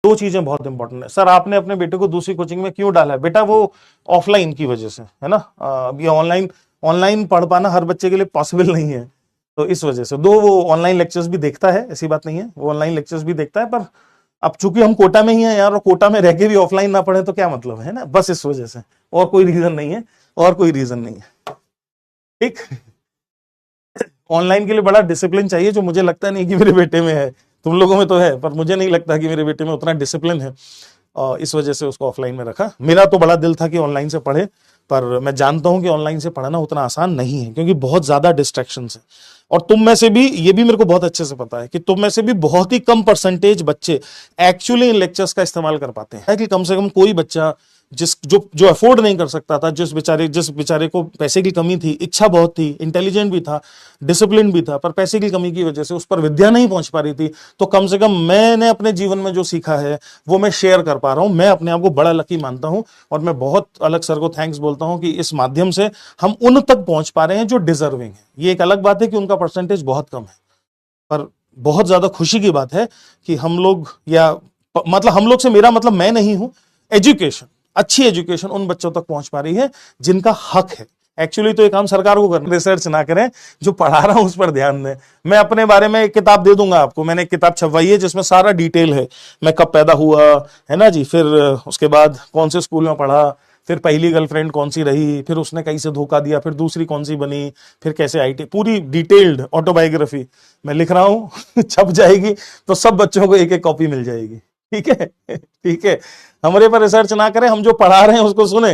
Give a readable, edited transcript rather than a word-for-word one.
दो चीजें बहुत इंपॉर्टेंट है। सर आपने अपने बेटे को दूसरी कोचिंग में क्यों डाला है? बेटा वो ऑफलाइन की वजह से है ना, अब ये ऑनलाइन ऑनलाइन पढ़ पाना हर बच्चे के लिए पॉसिबल नहीं है, तो इस वजह से। दो, वो ऑनलाइन लेक्चर्स भी देखता है, ऐसी बात नहीं है, वो ऑनलाइन लेक्चर्स भी देखता है, पर अब चूंकि हम कोटा में ही हैं यार, और कोटा में रह के भी ऑफलाइन ना पढ़े तो क्या मतलब है ना, बस इस वजह से, और कोई रीजन नहीं है, और कोई रीजन नहीं है। ठीक, ऑनलाइन के लिए बड़ा डिसिप्लिन चाहिए, जो मुझे लगता नहीं कि मेरे बेटे में है। तुम लोगों में तो है, पर मुझे नहीं लगता कि मेरे बेटे में उतना डिसिप्लिन है, और इस वजह से उसको ऑफलाइन में रखा। मेरा तो बड़ा दिल था कि ऑनलाइन से पढ़े, पर मैं जानता हूं कि ऑनलाइन से पढ़ना उतना आसान नहीं है, क्योंकि बहुत ज्यादा डिस्ट्रैक्शंस है। और तुम में से भी, ये भी मेरे को बहुत अच्छे से पता है कि तुम में से भी बहुत ही कम परसेंटेज बच्चे एक्चुअली इन लेक्चर्स का इस्तेमाल कर पाते हैं। कि कम से कम कोई बच्चा जो अफोर्ड नहीं कर सकता था, जिस बेचारे को पैसे की कमी थी, इच्छा बहुत थी, इंटेलिजेंट भी था, डिसिप्लिन भी था, पर पैसे की कमी की वजह से उस पर विद्या नहीं पहुंच पा रही थी, तो कम से कम मैंने अपने जीवन में जो सीखा है वो मैं शेयर कर पा रहा हूं। मैं अपने आप को बड़ा लकी मानता हूं, और मैं बहुत अलग सर को थैंक्स बोलता हूं कि इस माध्यम से हम उन तक पहुंच पा रहे हैं जो डिजर्विंग है। ये एक अलग बात है कि उनका परसेंटेज बहुत कम है, पर बहुत ज्यादा खुशी की बात है कि हम लोग, या मतलब हम लोग से मेरा मतलब मैं नहीं हूं, एजुकेशन, अच्छी एजुकेशन उन बच्चों तक पहुंच पा रही है जिनका हक है। एक्चुअली तो ये काम सरकार को करना, रिसर्च ना करें, जो पढ़ा रहा हूं उस पर ध्यान दें। मैं अपने बारे में एक किताब दे दूंगा आपको, मैंने एक किताब छपवाई है जिसमें सारा डिटेल है, मैं कब पैदा हुआ, है ना जी, फिर उसके बाद कौन से स्कूल में पढ़ा, फिर पहली गर्लफ्रेंड कौन सी रही, फिर उसने कैसे धोखा दिया, फिर दूसरी कौन सी बनी, फिर कैसे आईटी, पूरी डिटेल्ड ऑटोबायोग्राफी मैं लिख रहा हूं छप जाएगी तो सब बच्चों को एक एक कॉपी मिल जाएगी। ठीक है ठीक है, हमारे पर रिसर्च ना करें, हम जो पढ़ा रहे हैं उसको सुने